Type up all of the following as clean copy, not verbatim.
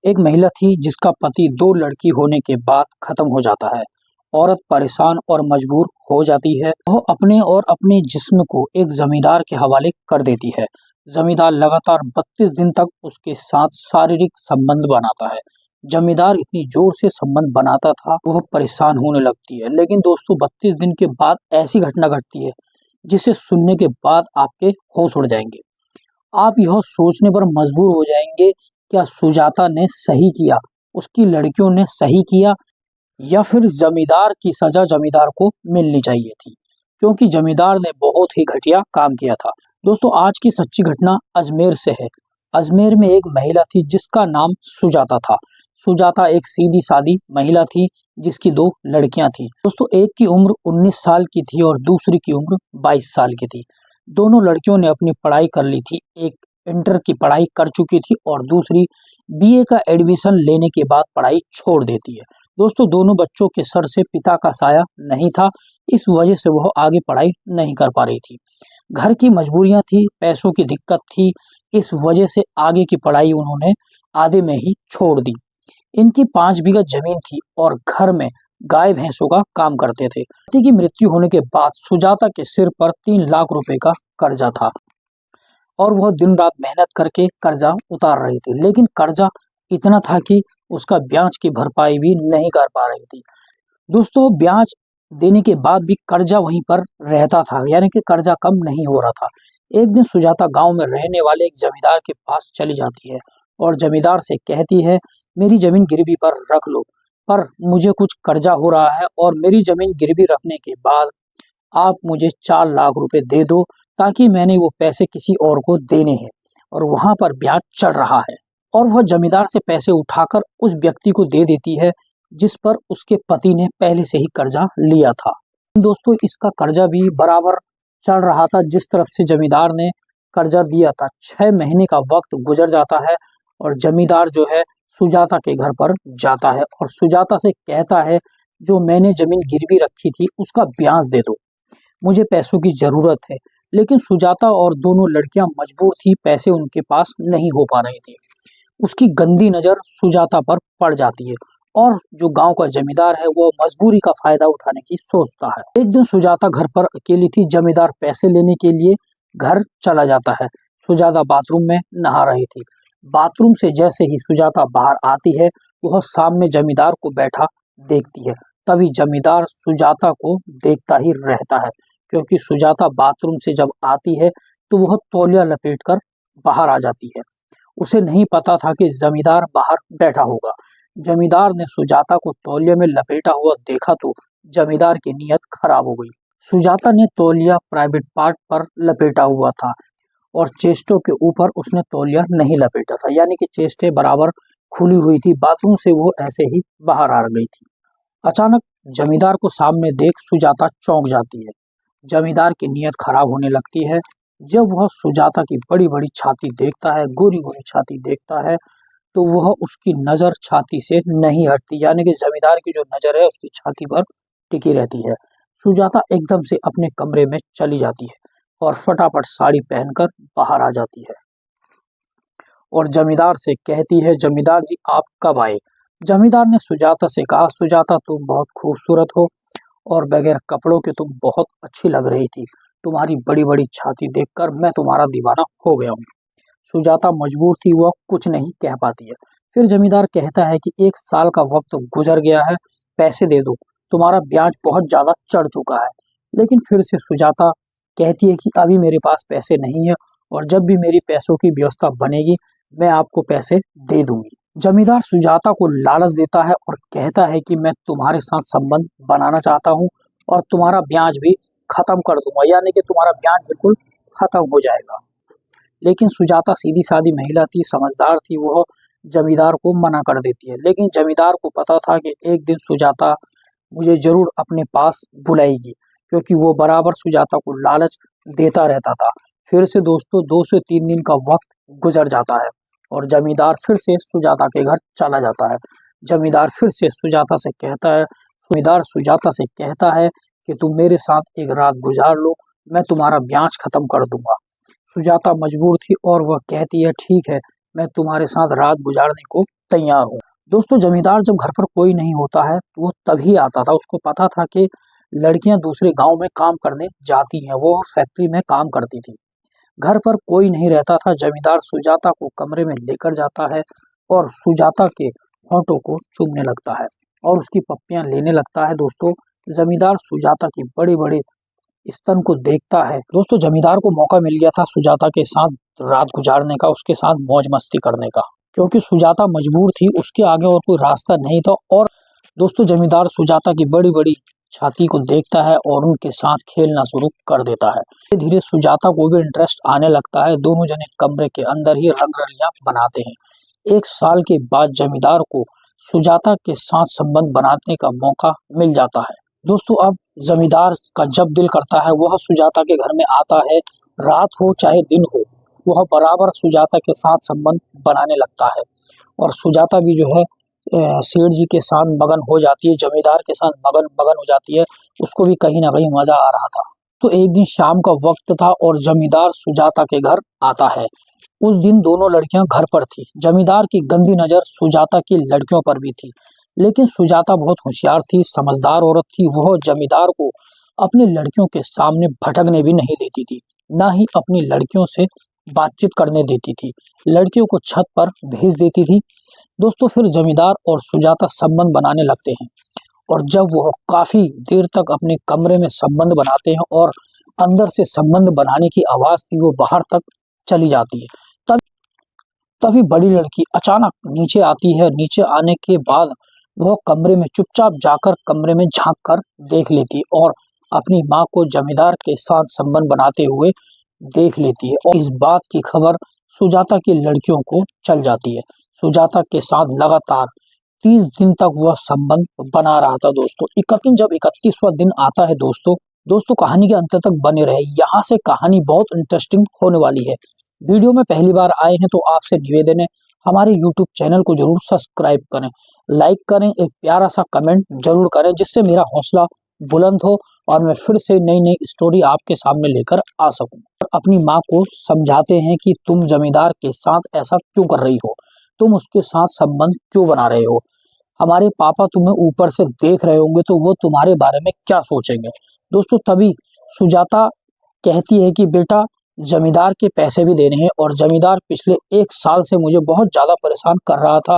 एक महिला थी जिसका पति दो लड़की होने के बाद खत्म हो जाता है। औरत परेशान और मजबूर हो जाती है। वह अपने और अपने जिस्म को एक जमींदार के हवाले कर देती है। जमींदार लगातार 32 दिन तक उसके साथ शारीरिक संबंध बनाता है। जमींदार इतनी जोर से संबंध बनाता था, वह परेशान होने लगती है। लेकिन दोस्तों 32 दिन के बाद ऐसी घटना घटती है जिसे सुनने के बाद आपके होश उड़ जाएंगे। आप यह सोचने पर मजबूर हो जाएंगे, क्या सुजाता ने सही किया, उसकी लड़कियों ने सही किया, या फिर जमींदार की सजा जमींदार को मिलनी चाहिए थी, क्योंकि जमींदार ने बहुत ही घटिया काम किया था। दोस्तों आज की सच्ची घटना अजमेर से है। अजमेर में एक महिला थी जिसका नाम सुजाता था। सुजाता एक सीधी सादी महिला थी जिसकी दो लड़कियां थी। दोस्तों एक की उम्र 19 साल की थी और दूसरी की उम्र 22 साल की थी। दोनों लड़कियों ने अपनी पढ़ाई कर ली थी। एक इंटर की पढ़ाई कर चुकी थी और दूसरी बीए का एडमिशन लेने के बाद पढ़ाई छोड़ देती है। दोस्तों दोनों बच्चों के सर से पिता का साया नहीं था, इस वजह से वह आगे पढ़ाई नहीं कर पा रही थी। घर की मजबूरियां थी, पैसों की दिक्कत थी, इस वजह से आगे की पढ़ाई उन्होंने आधे में ही छोड़ दी। इनकी 5 बीघा जमीन थी और घर में गाय भैंसों का काम करते थे। पति की मृत्यु होने के बाद सुजाता के सिर पर 3 लाख रुपए का कर्जा था और वह दिन रात मेहनत करके कर्जा उतार रही थी। लेकिन कर्जा इतना था कि उसका ब्याज की भरपाई भी नहीं कर पा रही थी। दोस्तों ब्याज देने के बाद भी कर्जा वहीं पर रहता था, यानी कि कर्जा कम नहीं हो रहा था। एक दिन सुजाता गांव में रहने वाले एक जमींदार के पास चली जाती है और जमींदार से कहती है, मेरी जमीन गिरवी पर रख लो, पर मुझे कुछ कर्जा हो रहा है और मेरी जमीन गिरवी रखने के बाद आप मुझे 4 लाख रुपए दे दो, ताकि मैंने वो पैसे किसी और को देने हैं और वहां पर ब्याज चढ़ रहा है। और वह जमींदार से पैसे उठाकर उस व्यक्ति को दे देती है जिस पर उसके पति ने पहले से ही कर्जा लिया था। दोस्तों इसका कर्जा भी बराबर चढ़ रहा था जिस तरफ से जमींदार ने कर्जा दिया था। 6 महीने का वक्त गुजर जाता है और जमींदार जो है सुजाता के घर पर जाता है और सुजाता से कहता है, जो मैंने जमीन गिरवी रखी थी उसका ब्याज दे दो, मुझे पैसों की जरूरत है। लेकिन सुजाता और दोनों लड़कियां मजबूर थी, पैसे उनके पास नहीं हो पा रहे थे। उसकी गंदी नजर सुजाता पर पड़ जाती है और जो गांव का जमींदार है वो मजबूरी का फायदा उठाने की सोचता है। एक दिन सुजाता घर पर अकेली थी, जमींदार पैसे लेने के लिए घर चला जाता है। सुजाता बाथरूम में नहा रही थी। बाथरूम से जैसे ही सुजाता बाहर आती है वह सामने जमींदार को बैठा देखती है। तभी जमींदार सुजाता को देखता ही रहता है, क्योंकि सुजाता बाथरूम से जब आती है तो वह तौलिया लपेटकर बाहर आ जाती है। उसे नहीं पता था कि जमींदार बाहर बैठा होगा। जमींदार ने सुजाता को तौलिया में लपेटा हुआ देखा तो जमींदार की नीयत खराब हो गई। सुजाता ने तौलिया प्राइवेट पार्ट पर लपेटा हुआ था और चेस्टों के ऊपर उसने तौलिया नहीं लपेटा था, यानी कि चेस्टें बराबर खुली हुई थी। बाथरूम से वो ऐसे ही बाहर आ गई थी। अचानक जमींदार को सामने देख सुजाता चौंक जाती है। जमींदार की नीयत खराब होने लगती है। जब वह सुजाता की बड़ी बड़ी छाती देखता है, गोरी गोरी छाती देखता है, तो वह उसकी नजर छाती से नहीं हटती, यानी कि जमींदार की जो नजर है उसकी छाती पर टिकी रहती है। सुजाता एकदम से अपने कमरे में चली जाती है और फटाफट साड़ी पहनकर बाहर आ जाती है और जमींदार से कहती है, जमींदार जी आप कब आए? जमींदार ने सुजाता से कहा, सुजाता तुम बहुत खूबसूरत हो और बगैर कपड़ों के तुम बहुत अच्छी लग रही थी। तुम्हारी बड़ी बड़ी छाती देखकर मैं तुम्हारा दीवाना हो गया हूँ। सुजाता मजबूर थी, वह कुछ नहीं कह पाती है। फिर जमींदार कहता है कि 1 साल का वक्त गुजर गया है, पैसे दे दो, तुम्हारा ब्याज बहुत ज्यादा चढ़ चुका है। लेकिन फिर से सुजाता कहती है कि अभी मेरे पास पैसे नहीं है और जब भी मेरी पैसों की व्यवस्था बनेगी मैं आपको पैसे दे दूंगी। जमींदार सुजाता को लालच देता है और कहता है कि मैं तुम्हारे साथ संबंध बनाना चाहता हूँ और तुम्हारा ब्याज भी खत्म कर दूंगा, यानी कि तुम्हारा ब्याज बिल्कुल खत्म हो जाएगा। लेकिन सुजाता सीधी सादी महिला थी, समझदार थी, वह जमींदार को मना कर देती है। लेकिन जमींदार को पता था कि एक दिन सुजाता मुझे जरूर अपने पास बुलाएगी, क्योंकि वो बराबर सुजाता को लालच देता रहता था। फिर से दोस्तों 2 से 3 दिन का वक्त गुजर जाता है और जमींदार फिर से सुजाता के घर चला जाता है। जमींदार फिर से सुजाता से कहता है, जमींदार सुजाता से कहता है कि तुम मेरे साथ एक रात गुजार लो, मैं तुम्हारा ब्याज खत्म कर दूंगा। सुजाता मजबूर थी और वह कहती है, ठीक है, मैं तुम्हारे साथ रात गुजारने को तैयार हूँ। दोस्तों जमींदार जब घर पर कोई नहीं होता है तो वो तभी आता था। उसको पता था कि लड़कियां दूसरे गांव में काम करने जाती हैं, वो फैक्ट्री में काम करती थी। घर पर कोई नहीं रहता था। जमींदार सुजाता को कमरे में लेकर जाता है और सुजाता के होठों को चूमने लगता है और उसकी पप्पियां लेने लगता है। दोस्तों जमींदार सुजाता की बड़ी बड़ी स्तन को देखता है। दोस्तों जमींदार को मौका मिल गया था सुजाता के साथ रात गुजारने का, उसके साथ मौज मस्ती करने का, क्योंकि सुजाता मजबूर थी, उसके आगे और कोई रास्ता नहीं था। और दोस्तों जमींदार सुजाता की बड़ी बड़ी छाती को देखता है और उनके साथ खेलना शुरू कर देता है। धीरे धीरे सुजाता को भी इंटरेस्ट आने लगता है। दोनों जने कमरे के अंदर ही रंगरलियां बनाते हैं। 1 साल के बाद जमींदार को सुजाता के साथ संबंध बनाने का मौका मिल जाता है। दोस्तों अब जमींदार का जब दिल करता है वह सुजाता के घर में आता है। रात हो चाहे दिन हो, वह बराबर सुजाता के साथ संबंध बनाने लगता है और सुजाता भी जो है सेठ जी के साथ मगन हो जाती है, जमींदार के साथ मगन मगन हो जाती है। उसको भी कहीं ना कहीं मजा आ रहा था। तो एक दिन शाम का वक्त था और जमींदार सुजाता के घर आता है। उस दिन दोनों लड़कियां घर पर थी। जमींदार की गंदी नजर सुजाता की लड़कियों पर भी थी, लेकिन सुजाता बहुत होशियार थी, समझदार औरत थी। वह जमींदार को अपनी लड़कियों के सामने भटकने भी नहीं देती थी, ना ही अपनी लड़कियों से बातचीत करने देती थी। लड़कियों को छत पर भेज देती थी। दोस्तों फिर जमींदार और सुजाता संबंध बनाने लगते हैं और जब वह काफी देर तक अपने कमरे में संबंध बनाते हैं और अंदर से संबंध बनाने की आवाज थी वो बाहर तक चली जाती है, तभी बड़ी लड़की अचानक नीचे आती है। नीचे आने के बाद वह कमरे में चुपचाप जाकर कमरे में झांक कर देख लेती है और अपनी माँ को जमींदार के साथ संबंध बनाते हुए देख लेती है। और इस बात की खबर सुजाता की लड़कियों को चल जाती है। सुजाता के साथ लगातार 30 दिन तक वह संबंध बना रहा था। दोस्तों जब 31वां दिन आता है दोस्तों कहानी के अंत तक बने रहे। यहाँ से कहानी बहुत इंटरेस्टिंग होने वाली है। वीडियो में पहली बार आए हैं तो आपसे निवेदन है हमारे यूट्यूब चैनल को जरूर सब्सक्राइब करें, लाइक करें, एक प्यारा सा कमेंट जरूर करें जिससे मेरा हौसला बुलंद हो और मैं फिर से नई नई स्टोरी आपके सामने लेकर आ सकूं। अपनी माँ को समझाते हैं कि तुम जमींदार के साथ ऐसा क्यों कर रही हो, तुम उसके साथ संबंध क्यों बना रहे हो। हमारे पापा तुम्हें ऊपर से देख रहे होंगे तो वो तुम्हारे बारे में क्या सोचेंगे। दोस्तों तभी सुजाता कहती है कि बेटा जमींदार के पैसे भी देने हैं और जमींदार पिछले 1 साल से मुझे बहुत ज्यादा परेशान कर रहा था।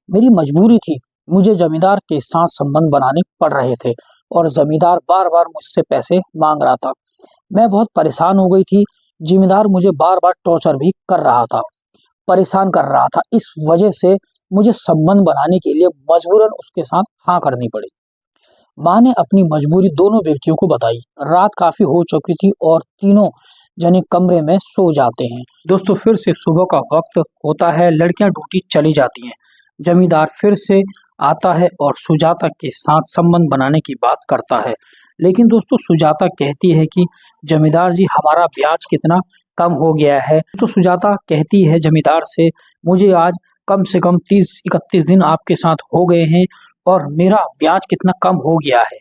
मेरी मजबूरी थी, मुझे जमींदार के साथ संबंध बनाने पड़ रहे थे और जमींदार बार बार मुझसे पैसे मांग रहा था। मैं बहुत परेशान हो गई थी। जमींदार मुझे बार बार टॉर्चर भी कर रहा था, परेशान कर रहा था। इस वजह से मुझे संबंध बनाने के लिए मजबूरन उसके साथ हाँ करनी पड़ी। माँ ने अपनी मजबूरी दोनों बेटियों को बताई। रात काफी हो चुकी थी और तीनों जने कमरे में सो जाते हैं। दोस्तों फिर से सुबह का वक्त होता है, लड़कियां ड्यूटी चली जाती हैं। जमींदार फिर से आता है और सुजाता के साथ संबंध बनाने की बात करता है, लेकिन दोस्तों सुजाता कहती है कि जमींदार जी हमारा ब्याज कितना कम हो गया है। तो सुजाता कहती है जमींदार से मुझे आज कम से कम 30-31 दिन आपके साथ हो गए हैं और मेरा ब्याज कितना कम हो गया है।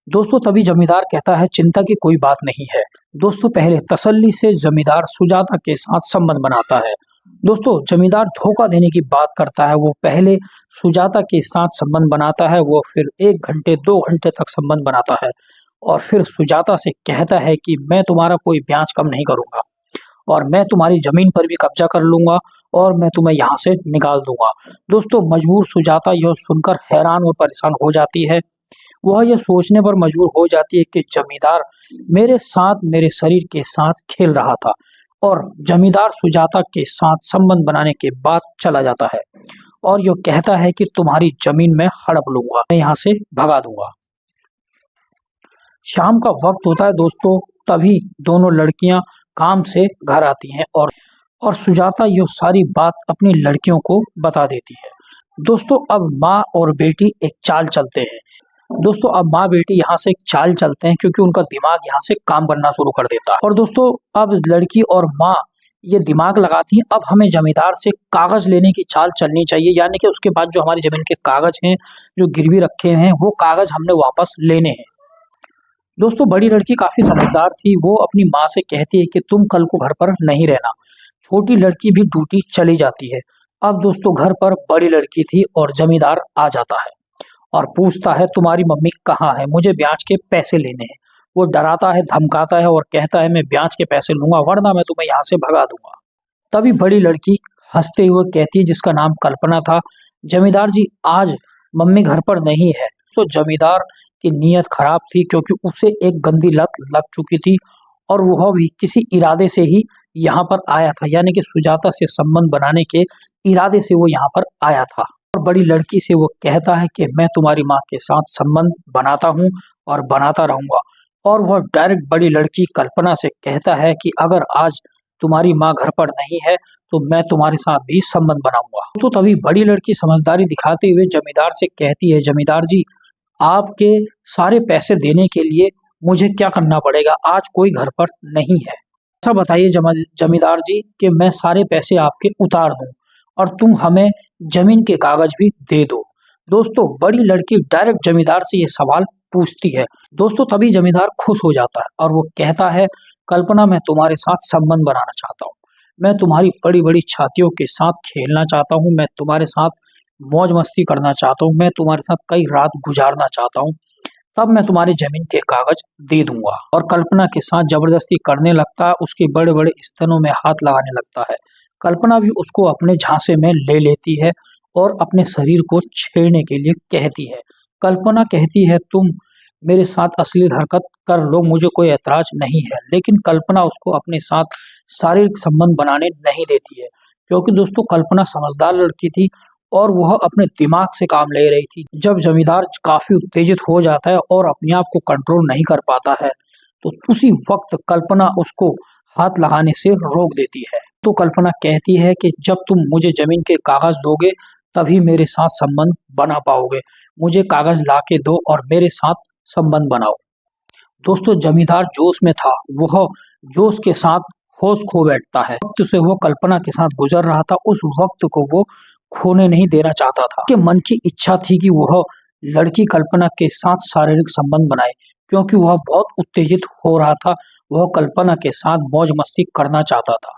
दोस्तों तभी जमींदार कहता है चिंता की कोई बात नहीं है। दोस्तों पहले तसल्ली से जमींदार सुजाता के साथ संबंध बनाता है। दोस्तों जमींदार धोखा देने की बात करता है। वो पहले सुजाता के साथ संबंध बनाता है, वो फिर 1 घंटे 2 घंटे तक संबंध बनाता है और फिर सुजाता से कहता है कि मैं तुम्हारा कोई ब्याज कम नहीं करूंगा और मैं तुम्हारी जमीन पर भी कब्जा कर लूंगा और मैं तुम्हें यहाँ से निकाल दूंगा। दोस्तों मजबूर सुजाता यह सुनकर हैरान और परेशान हो जाती है। वह यह सोचने पर मजबूर हो जाती है कि जमींदार मेरे साथ मेरे शरीर के साथ खेल रहा था और जमींदार सुजाता के साथ संबंध बनाने के बाद चला जाता है और यह कहता है कि तुम्हारी जमीन में हड़प लूंगा, मैं यहाँ से भगा दूंगा। शाम का वक्त होता है दोस्तों, तभी दोनों लड़कियां काम से घर आती हैं और सुजाता यह सारी बात अपनी लड़कियों को बता देती है। दोस्तों अब माँ और बेटी एक चाल चलते हैं। दोस्तों अब माँ बेटी यहाँ से एक चाल चलते हैं क्योंकि उनका दिमाग यहाँ से काम करना शुरू कर देता है। और दोस्तों अब लड़की और माँ ये दिमाग लगाती है अब हमें जमींदार से कागज लेने की चाल चलनी चाहिए, यानी कि उसके बाद जो हमारी जमीन के कागज हैं जो गिरवी रखे हैं वो कागज हमने वापस लेने हैं। दोस्तों बड़ी लड़की काफी समझदार थी। वो अपनी माँ से कहती है कि तुम कल को घर पर नहीं रहना, छोटी लड़की भी ड्यूटी चली जाती है। अब दोस्तों घर पर बड़ी लड़की थी और जमींदार आ जाता है और पूछता है तुम्हारी मम्मी कहाँ है, मुझे ब्याज के पैसे लेने हैं। वो डराता है, धमकाता है और कहता है मैं ब्याज के पैसे लूंगा वरना मैं तुम्हें यहाँ से भगा दूंगा। तभी बड़ी लड़की हंसते हुए कहती है, जिसका नाम कल्पना था, जमींदार जी आज मम्मी घर पर नहीं है। तो जमींदार की नीयत खराब थी क्योंकि उसे एक गंदी लत लग चुकी थी और वह भी किसी इरादे से ही यहाँ पर आया था, यानी कि सुजाता से संबंध बनाने के इरादे से वो यहाँ पर आया था। और बड़ी लड़की से वो कहता है कि मैं तुम्हारी माँ के साथ संबंध बनाता हूँ और बनाता रहूंगा। और वह डायरेक्ट बड़ी लड़की कल्पना से कहता है कि अगर आज तुम्हारी माँ घर पर नहीं है तो मैं तुम्हारे साथ भी संबंध बनाऊंगा। तो तभी बड़ी लड़की समझदारी दिखाते हुए जमींदार से कहती है, जमींदार जी आपके सारे पैसे देने के लिए मुझे क्या करना पड़ेगा, आज कोई घर पर नहीं है। ऐसा बताइए जमींदार जी कि मैं सारे पैसे आपके उतार दूं और तुम हमें जमीन के कागज भी दे दो। दोस्तों बड़ी लड़की डायरेक्ट जमींदार से ये सवाल पूछती है। दोस्तों तभी जमींदार खुश हो जाता है और वो कहता है, कल्पना मैं तुम्हारे साथ संबंध बनाना चाहता हूँ, मैं तुम्हारी बड़ी बड़ी छातियों के साथ खेलना चाहता हूँ, मैं तुम्हारे साथ मौज मस्ती करना चाहता हूँ, मैं तुम्हारे साथ कई रात गुजारना चाहता हूँ, तब मैं तुम्हारी जमीन के कागज दे दूंगा। और कल्पना के साथ जबरदस्ती करने लगता है, उसके बड़े बड़े स्तनों में हाथ लगाने लगता है। कल्पना भी उसको अपने झांसे में ले लेती है और अपने शरीर को छेड़ने के लिए कहती है। कल्पना कहती है तुम मेरे साथ अश्लील हरकत कर लो, मुझे कोई ऐतराज नहीं है। लेकिन कल्पना उसको अपने साथ शारीरिक संबंध बनाने नहीं देती है क्योंकि दोस्तों कल्पना समझदार लड़की थी और वह अपने दिमाग से काम ले रही थी। जब जमींदार काफी उत्तेजित हो जाता है और अपने आप को कंट्रोल नहीं कर पाता है तो उसी वक्त कल्पना उसको हाथ लगाने से रोक देती है। तो कल्पना कहती है कि जब तुम मुझे जमीन के कागज दोगे तभी मेरे साथ संबंध बना पाओगे, मुझे कागज ला के दो और मेरे साथ संबंध बनाओ। दोस्तों जमींदार जोश में था, वह जोश के साथ होश खो बैठता है। वक्त से वो कल्पना के साथ गुजर रहा था, उस वक्त को वो खोने नहीं देना चाहता था। कि मन की इच्छा थी कि वह लड़की कल्पना के साथ शारीरिक संबंध बनाए क्योंकि वह बहुत उत्तेजित हो रहा था, वह कल्पना के साथ मौज मस्ती करना चाहता था।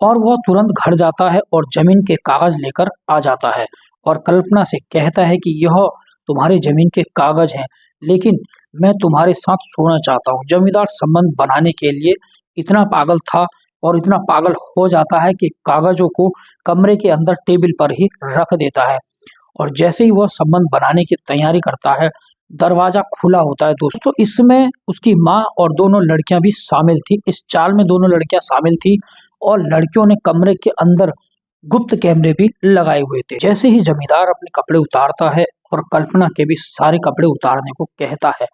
और वह तुरंत घर जाता है और जमीन के कागज लेकर आ जाता है और कल्पना से कहता है कि यह तुम्हारे जमीन के कागज हैं, लेकिन मैं तुम्हारे साथ सोना चाहता हूँ। जमींदार संबंध बनाने के लिए इतना पागल था और इतना पागल हो जाता है कि कागजों को कमरे के अंदर टेबल पर ही रख देता है और जैसे ही वह संबंध बनाने की तैयारी करता है दरवाजा खुला होता है। दोस्तों इसमें उसकी माँ और दोनों लड़कियां भी शामिल थी, इस चाल में दोनों लड़कियां शामिल थी और लड़कियों ने कमरे के अंदर गुप्त कैमरे भी लगाए हुए थे। जैसे ही जमींदार अपने कपड़े उतारता है और कल्पना के भी सारे कपड़े उतारने को कहता है,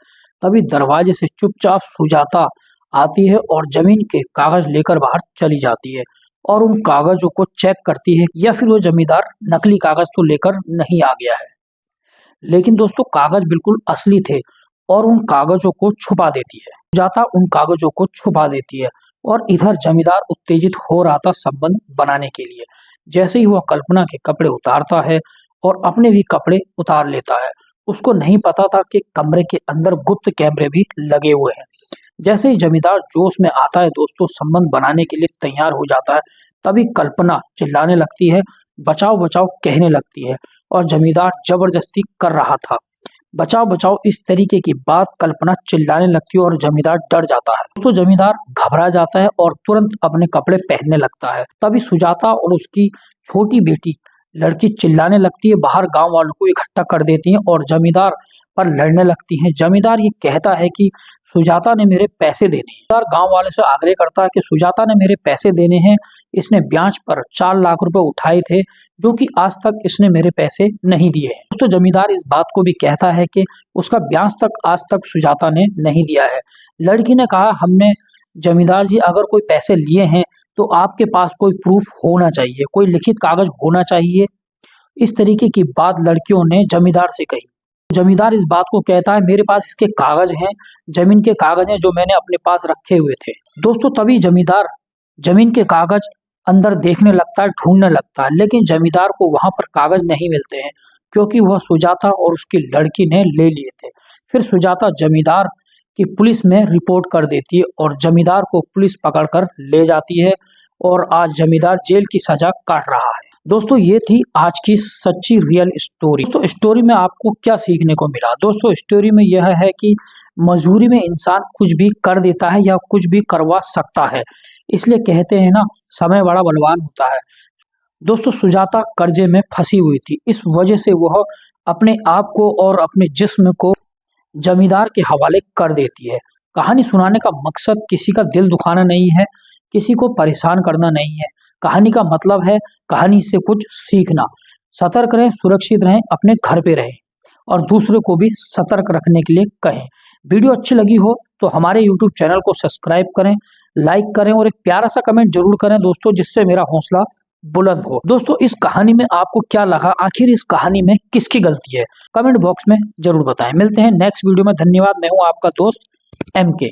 तभी दरवाजे से चुपचाप सुजाता आती है और जमीन के कागज लेकर बाहर चली जाती है और उन कागजों को चेक करती है या फिर वो जमींदार नकली कागज तो लेकर नहीं आ गया है। लेकिन दोस्तों कागज बिल्कुल असली थे और उन कागजों को छुपा देती है। सुजाता उन कागजों को छुपा देती है और इधर जमींदार उत्तेजित हो रहा था संबंध बनाने के लिए। जैसे ही वह कल्पना के कपड़े उतारता है और अपने भी कपड़े उतार लेता है, उसको नहीं पता था कि कमरे के अंदर गुप्त कैमरे भी लगे हुए हैं। जैसे ही जमींदार जोश में आता है दोस्तों, संबंध बनाने के लिए तैयार हो जाता है, तभी कल्पना चिल्लाने लगती है, बचाओ बचाओ कहने लगती है और जमींदार जबरदस्ती कर रहा था। बचाओ बचाओ इस तरीके की बात कल्पना चिल्लाने लगती है और जमींदार डर जाता है। तो जमींदार घबरा जाता है और तुरंत अपने कपड़े पहनने लगता है। तभी सुजाता और उसकी छोटी बेटी लड़की चिल्लाने लगती है, बाहर गांव वालों को इकट्ठा कर देती है और जमींदार पर लड़ने लगती हैं। जमींदार ये कहता है कि सुजाता ने मेरे पैसे देने हैं। जमींदार गांव वाले से आग्रह करता है कि सुजाता ने मेरे पैसे देने हैं, इसने ब्याज पर 4 लाख रुपए उठाए थे जो कि आज तक इसने मेरे पैसे नहीं दिए हैं। तो जमींदार इस बात को भी कहता है कि उसका ब्याज तक आज तक सुजाता ने नहीं दिया है। लड़की ने कहा, हमने जमींदार जी अगर कोई पैसे लिए हैं तो आपके पास कोई प्रूफ होना चाहिए, कोई लिखित कागज होना चाहिए। इस तरीके की बात लड़कियों ने जमींदार से कही। जमींदार इस बात को कहता है, मेरे पास इसके कागज हैं, जमीन के कागज हैं जो मैंने अपने पास रखे हुए थे। दोस्तों तभी जमींदार जमीन के कागज अंदर देखने लगता है, ढूंढने लगता है, लेकिन जमींदार को वहां पर कागज नहीं मिलते हैं क्योंकि वह सुजाता और उसकी लड़की ने ले लिए थे। फिर सुजाता जमींदार की पुलिस में रिपोर्ट कर देती है और जमींदार को पुलिस पकड़कर ले जाती है और आज जमींदार जेल की सजा काट रहा है। दोस्तों ये थी आज की सच्ची रियल स्टोरी। दोस्तों स्टोरी में आपको क्या सीखने को मिला? दोस्तों स्टोरी में यह है कि मजबूरी में इंसान कुछ भी कर देता है या कुछ भी करवा सकता है। इसलिए कहते हैं ना, समय बड़ा बलवान होता है। दोस्तों सुजाता कर्जे में फंसी हुई थी, इस वजह से वह अपने आप को और अपने जिस्म को जमींदार के हवाले कर देती है। कहानी सुनाने का मकसद किसी का दिल दुखाना नहीं है, किसी को परेशान करना नहीं है। कहानी का मतलब है कहानी से कुछ सीखना। सतर्क रहें, सुरक्षित रहें, अपने घर पे रहें और दूसरे को भी सतर्क रखने के लिए कहें। वीडियो अच्छी लगी हो तो हमारे YouTube चैनल को सब्सक्राइब करें, लाइक करें और एक प्यारा सा कमेंट जरूर करें दोस्तों, जिससे मेरा हौसला बुलंद हो। दोस्तों इस कहानी में आपको क्या लगा? आखिर इस कहानी में किसकी गलती है? कमेंट बॉक्स में जरूर बताएं। मिलते हैं नेक्स्ट वीडियो में। धन्यवाद। मैं हूं आपका दोस्त MK।